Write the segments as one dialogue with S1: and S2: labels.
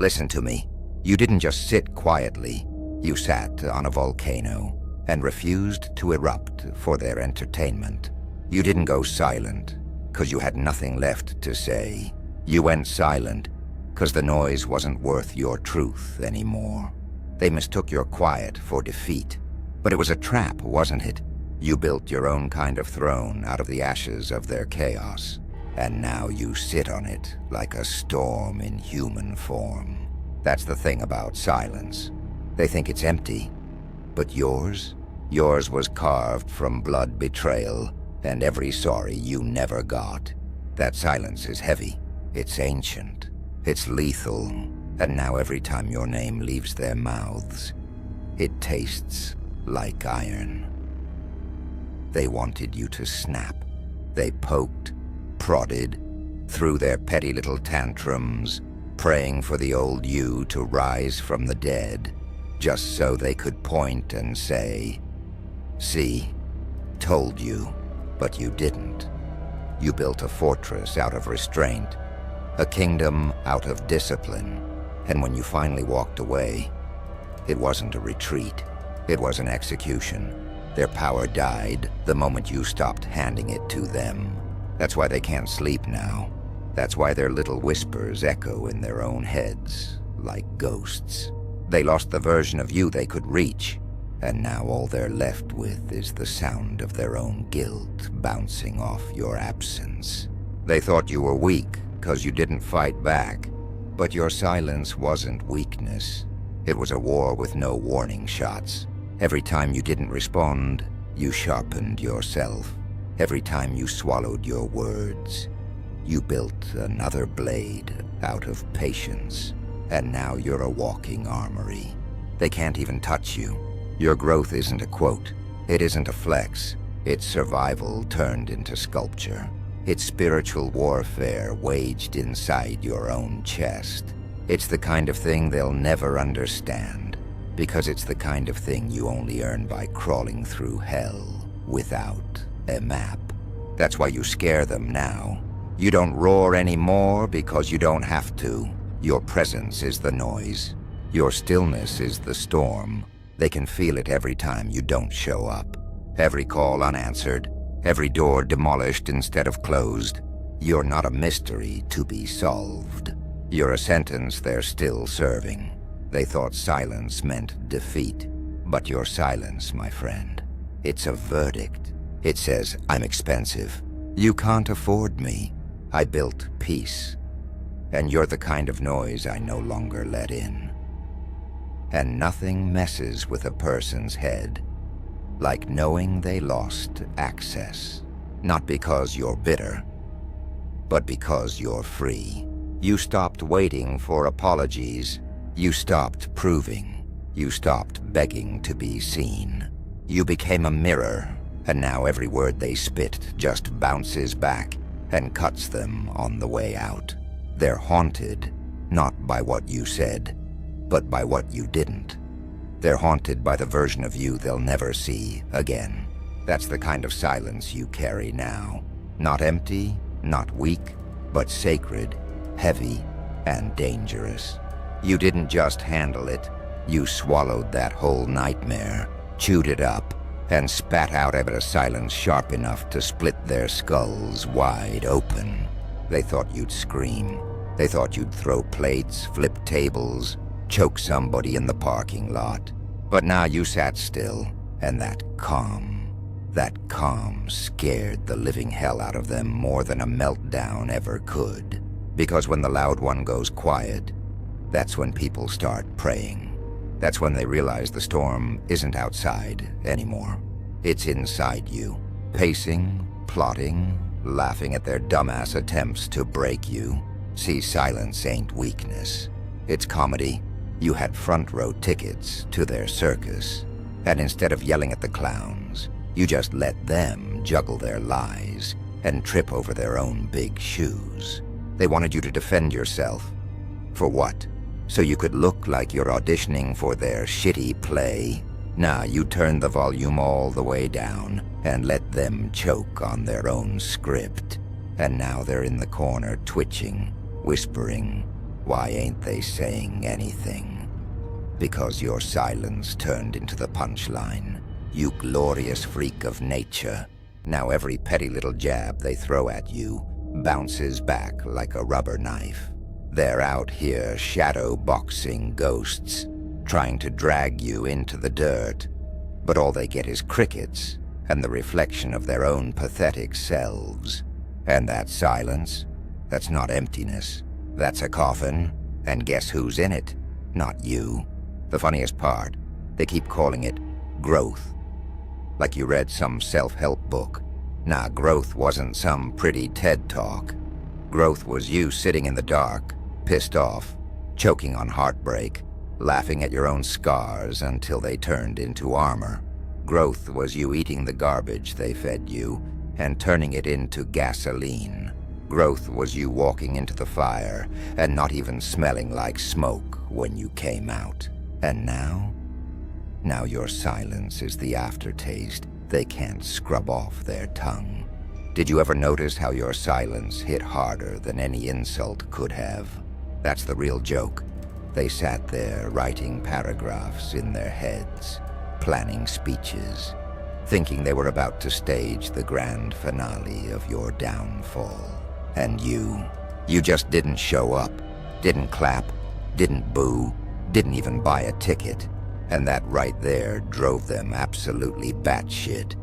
S1: Listen to me. You didn't just sit quietly. You sat on a volcano and refused to erupt for their entertainment. You didn't go silent because you had nothing left to say. You went silent because the noise wasn't worth your truth anymore. They mistook your quiet for defeat. But it was a trap, wasn't it? You built your own kind of throne out of the ashes of their chaos, and now you sit on it like a storm in human form. That's the thing about silence. They think it's empty. But yours was carved from blood betrayal and every sorry you never got. That silence is heavy. It's ancient. It's lethal. And now every time your name leaves their mouths, it tastes like iron. They wanted you to snap. They poked, prodded, threw their petty little tantrums, praying for the old you to rise from the dead, just so they could point and say, "See, told you," but you didn't. You built a fortress out of restraint, a kingdom out of discipline, and when you finally walked away, it wasn't a retreat, it was an execution. Their power died the moment you stopped handing it to them. That's why they can't sleep now. That's why their little whispers echo in their own heads, like ghosts. They lost the version of you they could reach, and now all they're left with is the sound of their own guilt bouncing off your absence. They thought you were weak because you didn't fight back, but your silence wasn't weakness. It was a war with no warning shots. Every time you didn't respond, you sharpened yourself. Every time you swallowed your words, you built another blade out of patience. And now you're a walking armory. They can't even touch you. Your growth isn't a quote. It isn't a flex. It's survival turned into sculpture. It's spiritual warfare waged inside your own chest. It's the kind of thing they'll never understand, because it's the kind of thing you only earn by crawling through hell without a map. That's why you scare them now. You don't roar anymore because you don't have to. Your presence is the noise. Your stillness is the storm. They can feel it every time you don't show up. Every call unanswered. Every door demolished instead of closed. You're not a mystery to be solved. You're a sentence they're still serving. They thought silence meant defeat. But your silence, my friend, it's a verdict. It says, I'm expensive. You can't afford me. I built peace. And you're the kind of noise I no longer let in. And nothing messes with a person's head like knowing they lost access. Not because you're bitter, but because you're free. You stopped waiting for apologies. You stopped proving. You stopped begging to be seen. You became a mirror, and now every word they spit just bounces back and cuts them on the way out. They're haunted, not by what you said, but by what you didn't. They're haunted by the version of you they'll never see again. That's the kind of silence you carry now. Not empty, not weak, but sacred, heavy, and dangerous. You didn't just handle it. You swallowed that whole nightmare, chewed it up, and spat out a silence sharp enough to split their skulls wide open. They thought you'd scream. They thought you'd throw plates, flip tables, choke somebody in the parking lot. But now you sat still, and that calm scared the living hell out of them more than a meltdown ever could. Because when the loud one goes quiet, that's when people start praying. That's when they realize the storm isn't outside anymore. It's inside you, pacing, plotting, laughing at their dumbass attempts to break you. See, silence ain't weakness. It's comedy. You had front row tickets to their circus, and instead of yelling at the clowns, you just let them juggle their lies and trip over their own big shoes. They wanted you to defend yourself. For what? So you could look like you're auditioning for their shitty play? Nah, you turned the volume all the way down and let them choke on their own script. And now they're in the corner twitching, whispering, Why ain't they saying anything? Because your silence turned into the punchline. You glorious freak of nature. Now every petty little jab they throw at you bounces back like a rubber knife. They're out here shadow boxing ghosts, trying to drag you into the dirt, but all they get is crickets and the reflection of their own pathetic selves. And that silence, that's not emptiness. That's a coffin, and guess who's in it? Not you. The funniest part, they keep calling it growth. Like you read some self-help book. Nah, growth wasn't some pretty TED talk. Growth was you sitting in the dark, pissed off, choking on heartbreak, laughing at your own scars until they turned into armor. Growth was you eating the garbage they fed you and turning it into gasoline. Growth was you walking into the fire and not even smelling like smoke when you came out. And now? Now your silence is the aftertaste they can't scrub off their tongue. Did you ever notice how your silence hit harder than any insult could have? That's the real joke. They sat there writing paragraphs in their heads, planning speeches, thinking they were about to stage the grand finale of your downfall. And you just didn't show up, didn't clap, didn't boo, didn't even buy a ticket. And that right there drove them absolutely batshit.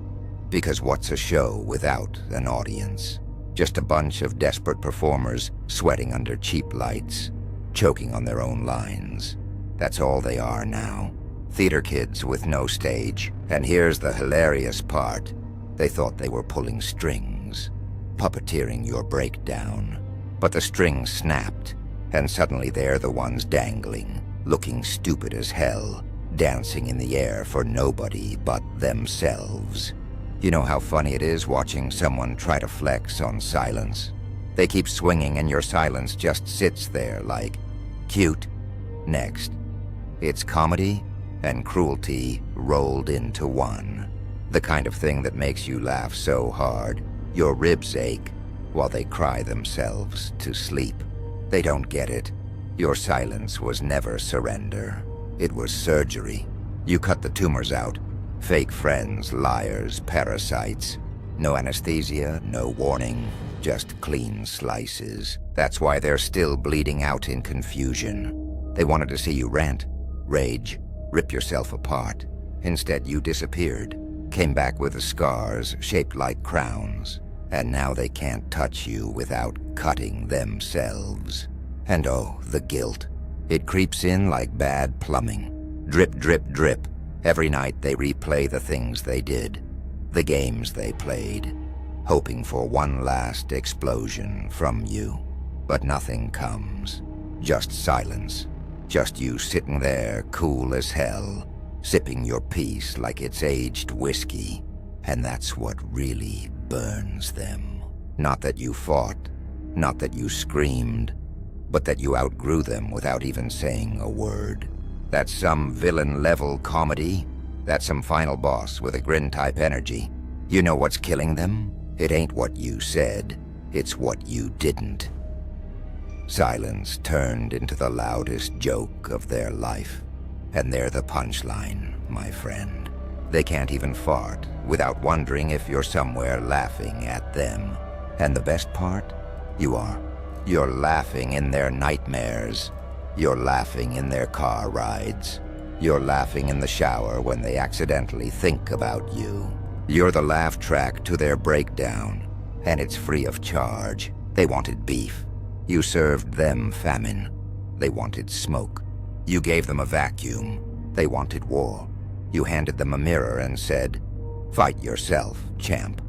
S1: Because what's a show without an audience? Just a bunch of desperate performers sweating under cheap lights, choking on their own lines. That's all they are now. Theater kids with no stage. And here's the hilarious part. They thought they were pulling strings, puppeteering your breakdown. But the strings snapped, and suddenly they're the ones dangling, looking stupid as hell, dancing in the air for nobody but themselves. You know how funny it is watching someone try to flex on silence? They keep swinging and your silence just sits there like, cute, next. It's comedy and cruelty rolled into one. The kind of thing that makes you laugh so hard, your ribs ache while they cry themselves to sleep. They don't get it. Your silence was never surrender. It was surgery. You cut the tumors out. Fake friends, liars, parasites. No anesthesia, no warning, just clean slices. That's why they're still bleeding out in confusion. They wanted to see you rant, rage, rip yourself apart. Instead, you disappeared, came back with the scars shaped like crowns. And now they can't touch you without cutting themselves. And oh, the guilt. It creeps in like bad plumbing. Drip, drip, drip. Every night they replay the things they did, the games they played, hoping for one last explosion from you. But nothing comes. Just silence. Just you sitting there cool as hell, sipping your peace like it's aged whiskey. And that's what really burns them. Not that you fought, not that you screamed, but that you outgrew them without even saying a word. That's some villain-level comedy. That's some final boss with a grin-type energy. You know what's killing them? It ain't what you said. It's what you didn't. Silence turned into the loudest joke of their life. And they're the punchline, my friend. They can't even fart without wondering if you're somewhere laughing at them. And the best part? You are. You're laughing in their nightmares. You're laughing in their car rides. You're laughing in the shower when they accidentally think about you. You're the laugh track to their breakdown, and it's free of charge. They wanted beef. You served them famine. They wanted smoke. You gave them a vacuum. They wanted war. You handed them a mirror and said, "Fight yourself, champ."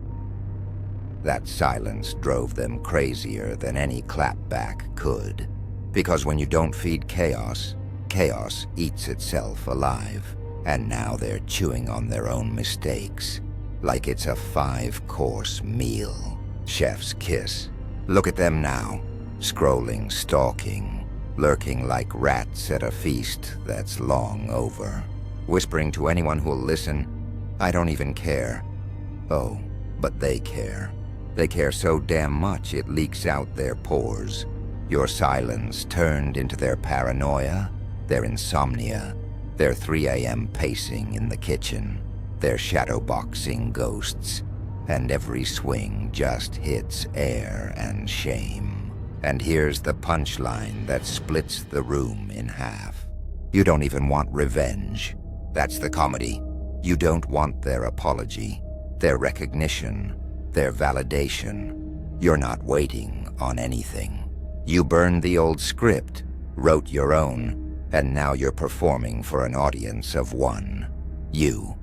S1: That silence drove them crazier than any clapback could. Because when you don't feed chaos, chaos eats itself alive. And now they're chewing on their own mistakes, like it's a 5-course meal. Chef's kiss. Look at them now, scrolling, stalking, lurking like rats at a feast that's long over. Whispering to anyone who'll listen, "I don't even care." Oh, but they care. They care so damn much it leaks out their pores. Your silence turned into their paranoia, their insomnia, their 3 a.m. pacing in the kitchen, their shadowboxing ghosts, and every swing just hits air and shame. And here's the punchline that splits the room in half. You don't even want revenge. That's the comedy. You don't want their apology, their recognition, their validation. You're not waiting on anything. You burned the old script, wrote your own, and now you're performing for an audience of one. You.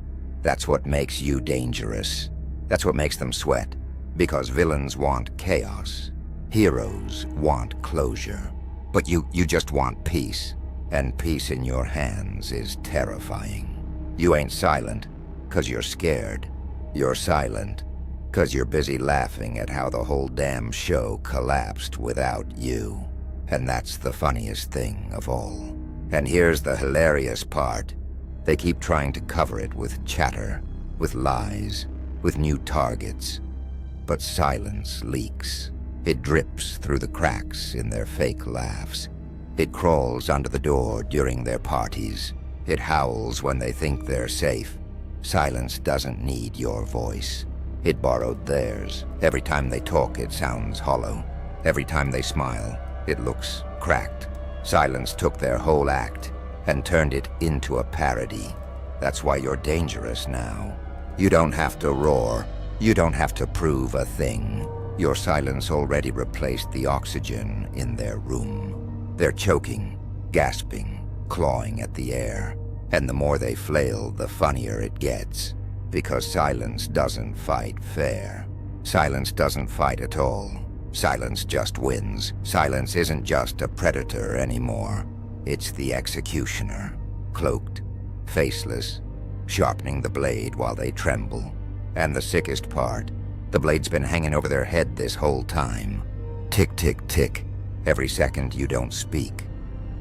S1: That's what makes you dangerous. That's what makes them sweat. Because villains want chaos. Heroes want closure. But you just want peace. And peace in your hands is terrifying. You ain't silent, 'cause you're scared. You're silent, 'cause you're busy laughing at how the whole damn show collapsed without you. And that's the funniest thing of all. And here's the hilarious part. They keep trying to cover it with chatter, with lies, with new targets. But silence leaks. It drips through the cracks in their fake laughs. It crawls under the door during their parties. It howls when they think they're safe. Silence doesn't need your voice. It borrowed theirs. Every time they talk, it sounds hollow. Every time they smile, it looks cracked. Silence took their whole act and turned it into a parody. That's why you're dangerous now. You don't have to roar. You don't have to prove a thing. Your silence already replaced the oxygen in their room. They're choking, gasping, clawing at the air. And the more they flail, the funnier it gets. Because silence doesn't fight fair. Silence doesn't fight at all. Silence just wins. Silence isn't just a predator anymore. It's the executioner, cloaked, faceless, sharpening the blade while they tremble. And the sickest part, the blade's been hanging over their head this whole time. Tick, tick, tick. Every second you don't speak,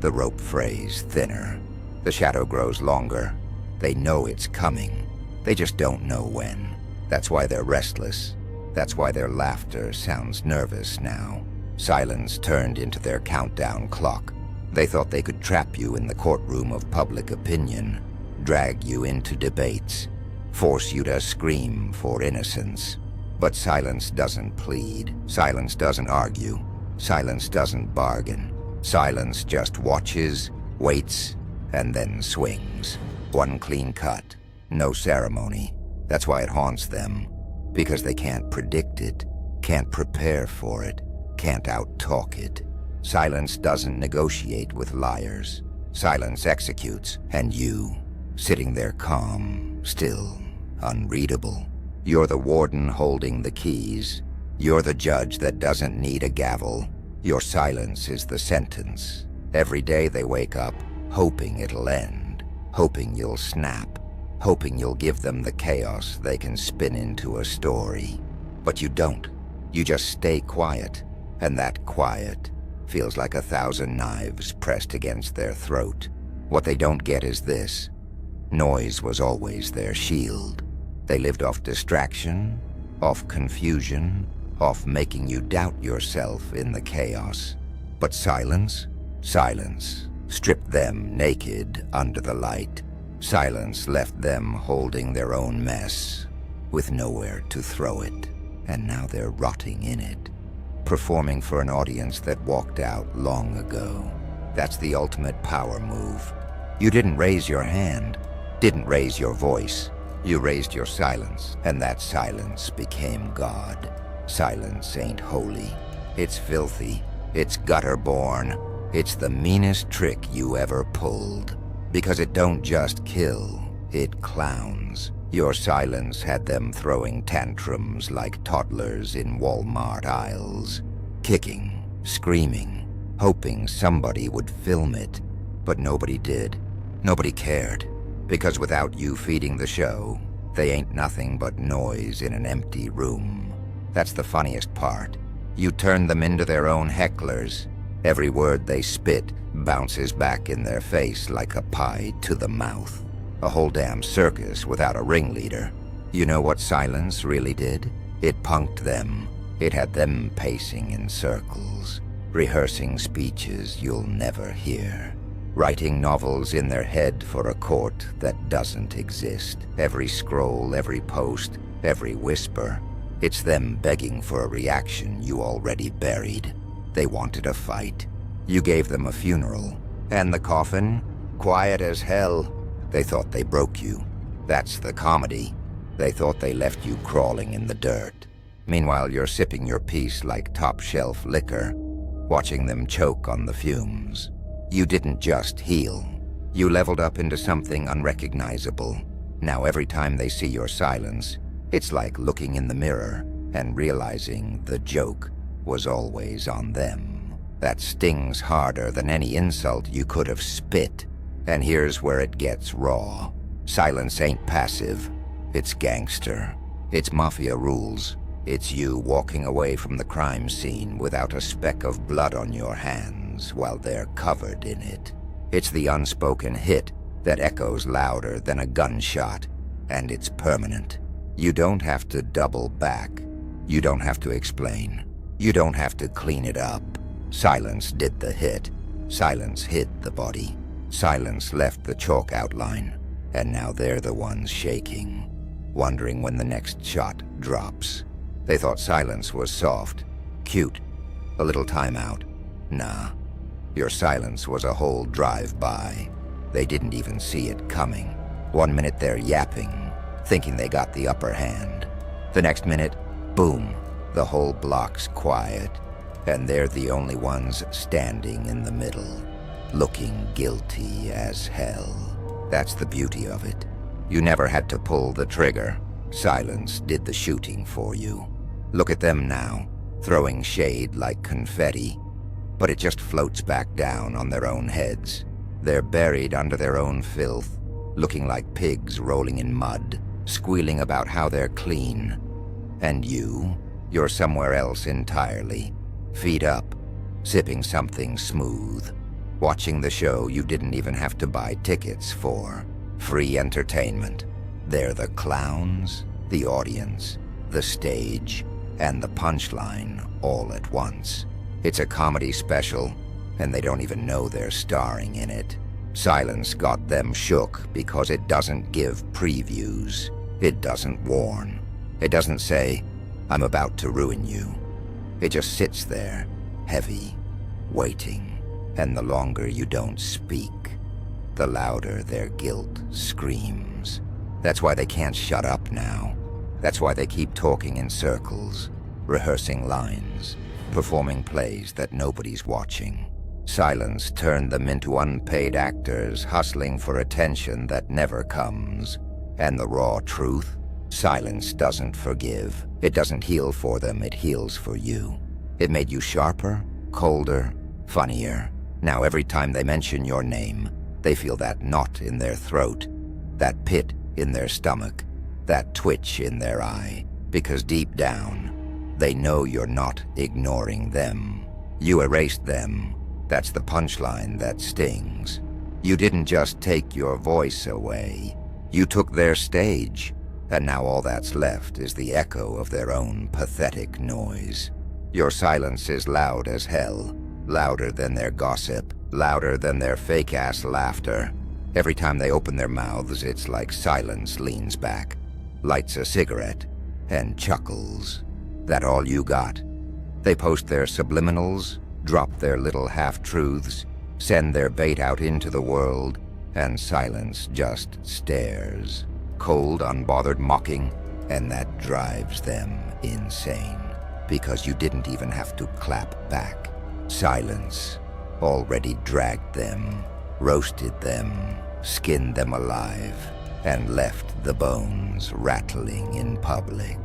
S1: the rope frays thinner. The shadow grows longer. They know it's coming. They just don't know when. That's why they're restless. That's why their laughter sounds nervous now. Silence turned into their countdown clock. They thought they could trap you in the courtroom of public opinion, drag you into debates, force you to scream for innocence. But silence doesn't plead. Silence doesn't argue. Silence doesn't bargain. Silence just watches, waits, and then swings. One clean cut. No ceremony. That's why it haunts them. Because they can't predict it, can't prepare for it, can't out-talk it. Silence doesn't negotiate with liars. Silence executes, and you, sitting there calm, still, unreadable. You're the warden holding the keys. You're the judge that doesn't need a gavel. Your silence is the sentence. Every day they wake up, hoping it'll end, hoping you'll snap, hoping you'll give them the chaos they can spin into a story. But you don't. You just stay quiet, and that quiet feels like 1,000 knives pressed against their throat. What they don't get is this. Noise was always their shield. They lived off distraction, off confusion, off making you doubt yourself in the chaos. But silence? Silence stripped them naked under the light. Silence left them holding their own mess, with nowhere to throw it. And now they're rotting in it, performing for an audience that walked out long ago. That's the ultimate power move. You didn't raise your hand, didn't raise your voice. You raised your silence, and that silence became God. Silence ain't holy. It's filthy. It's gutter-born. It's the meanest trick you ever pulled. Because it don't just kill, it clowns. Your silence had them throwing tantrums like toddlers in Walmart aisles. Kicking, screaming, hoping somebody would film it. But nobody did. Nobody cared. Because without you feeding the show, they ain't nothing but noise in an empty room. That's the funniest part. You turn them into their own hecklers. Every word they spit bounces back in their face like a pie to the mouth. A whole damn circus without a ringleader. You know what silence really did? It punked them. It had them pacing in circles. rehearsing speeches you'll never hear, writing novels in their head for a court that doesn't exist. Every scroll, every post, every whisper, it's them begging for a reaction you already buried. They wanted a fight. You gave them a funeral. And the coffin? Quiet as hell. They thought they broke you. That's the comedy. They thought they left you crawling in the dirt. Meanwhile, you're sipping your piece like top-shelf liquor, watching them choke on the fumes. You didn't just heal. You leveled up into something unrecognizable. Now every time they see your silence, it's like looking in the mirror and realizing the joke was always on them. That stings harder than any insult you could have spit. And here's where it gets raw. Silence ain't passive. It's gangster. It's mafia rules. It's you walking away from the crime scene without a speck of blood on your hands while they're covered in it. It's the unspoken hit that echoes louder than a gunshot, and it's permanent. You don't have to double back. You don't have to explain. You don't have to clean it up. Silence did the hit. Silence hid the body. Silence left the chalk outline. And now they're the ones shaking, wondering when the next shot drops. They thought silence was soft, cute, a little timeout. Nah, your silence was a whole drive-by. They didn't even see it coming. 1 minute they're yapping, thinking they got the upper hand. The next minute, boom, the whole block's quiet, and they're the only ones standing in the middle, looking guilty as hell. That's the beauty of it. You never had to pull the trigger. Silence did the shooting for you. Look at them now, throwing shade like confetti, but it just floats back down on their own heads. They're buried under their own filth, looking like pigs rolling in mud, squealing about how they're clean. And you're somewhere else entirely, feet up, sipping something smooth, watching the show you didn't even have to buy tickets for. Free entertainment. They're the clowns, the audience, the stage, and the punchline all at once. It's a comedy special, and they don't even know they're starring in it. Silence got them shook because it doesn't give previews. It doesn't warn. It doesn't say, "I'm about to ruin you." It just sits there, heavy, waiting. And the longer you don't speak, the louder their guilt screams. That's why they can't shut up now. That's why they keep talking in circles, rehearsing lines, performing plays that nobody's watching. Silence turned them into unpaid actors hustling for attention that never comes. And the raw truth? Silence doesn't forgive. It doesn't heal for them, it heals for you. It made you sharper, colder, funnier. Now every time they mention your name, they feel that knot in their throat, that pit in their stomach, that twitch in their eye, because deep down, they know you're not ignoring them. You erased them. That's the punchline that stings. You didn't just take your voice away. You took their stage, and now all that's left is the echo of their own pathetic noise. Your silence is loud as hell. Louder than their gossip, louder than their fake-ass laughter. Every time they open their mouths, it's like silence leans back, lights a cigarette, and chuckles. That all you got? They post their subliminals, drop their little half-truths, send their bait out into the world, and silence just stares. Cold, unbothered mocking, and that drives them insane. Because you didn't even have to clap back. Silence already dragged them, roasted them, skinned them alive, and left the bones rattling in public.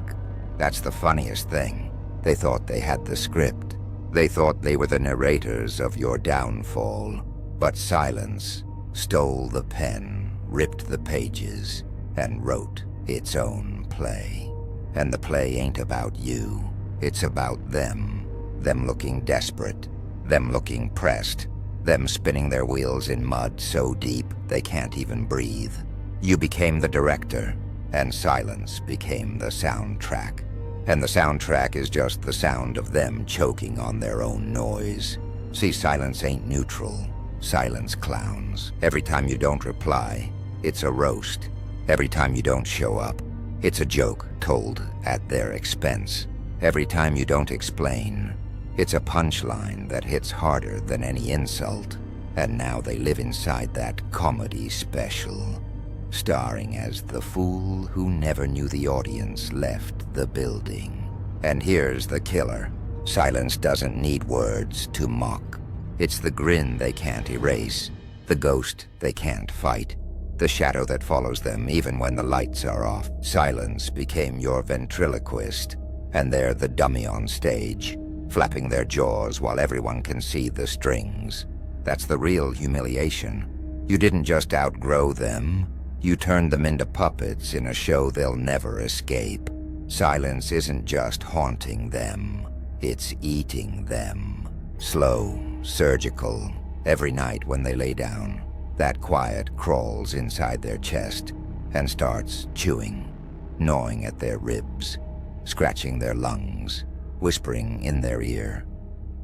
S1: That's the funniest thing. They thought they had the script. They thought they were the narrators of your downfall. But silence stole the pen, ripped the pages, and wrote its own play. And the play ain't about you. It's about them. Them looking desperate, them looking pressed, them spinning their wheels in mud so deep they can't even breathe. You became the director, and silence became the soundtrack. And the soundtrack is just the sound of them choking on their own noise. See, silence ain't neutral. Silence clowns. Every time you don't reply, it's a roast. Every time you don't show up, it's a joke told at their expense. Every time you don't explain, it's a punchline that hits harder than any insult. And now they live inside that comedy special, starring as the fool who never knew the audience left the building. And here's the killer. Silence doesn't need words to mock. It's the grin they can't erase, the ghost they can't fight, the shadow that follows them even when the lights are off. Silence became your ventriloquist, and they're the dummy on stage, flapping their jaws while everyone can see the strings. That's the real humiliation. You didn't just outgrow them, you turned them into puppets in a show they'll never escape. Silence isn't just haunting them, it's eating them. Slow, surgical, every night when they lay down, that quiet crawls inside their chest and starts chewing, gnawing at their ribs, scratching their lungs, whispering in their ear,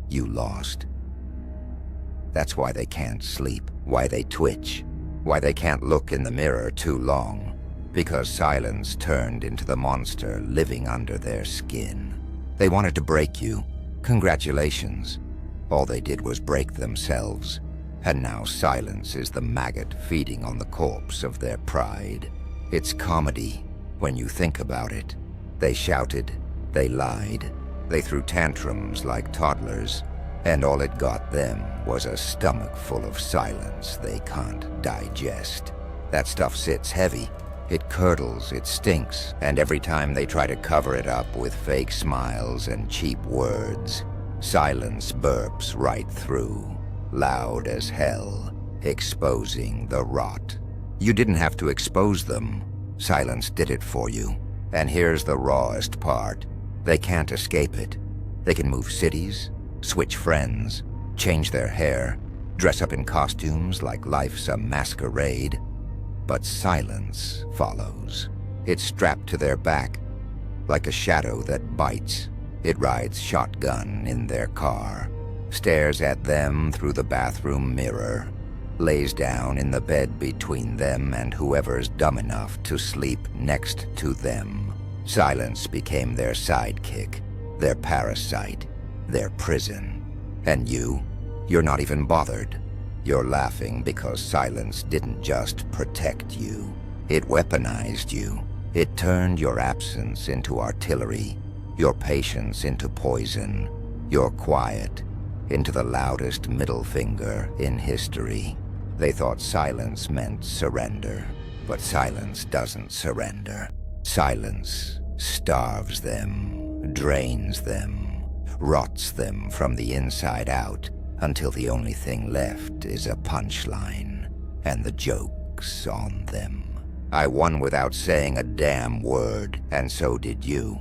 S1: "You lost." That's why they can't sleep, why they twitch, why they can't look in the mirror too long, because silence turned into the monster living under their skin. They wanted to break you. Congratulations. All they did was break themselves, and now silence is the maggot feeding on the corpse of their pride. It's comedy when you think about it. They shouted, they lied, they threw tantrums like toddlers, and all it got them was a stomach full of silence they can't digest. That stuff sits heavy. It curdles, it stinks, and every time they try to cover it up with fake smiles and cheap words, silence burps right through, loud as hell, exposing the rot. You didn't have to expose them. Silence did it for you. And here's the rawest part. They can't escape it. They can move cities, switch friends, change their hair, dress up in costumes like life's a masquerade. But silence follows. It's strapped to their back, like a shadow that bites. It rides shotgun in their car, stares at them through the bathroom mirror, lays down in the bed between them and whoever's dumb enough to sleep next to them. Silence became their sidekick, their parasite, their prison. And you're not even bothered. You're laughing because silence didn't just protect you. It weaponized you. It turned your absence into artillery, your patience into poison, your quiet into the loudest middle finger in history. They thought silence meant surrender, but silence doesn't surrender. Silence starves them, drains them, rots them from the inside out, until the only thing left is a punchline, and the joke's on them. I won without saying a damn word, and so did you.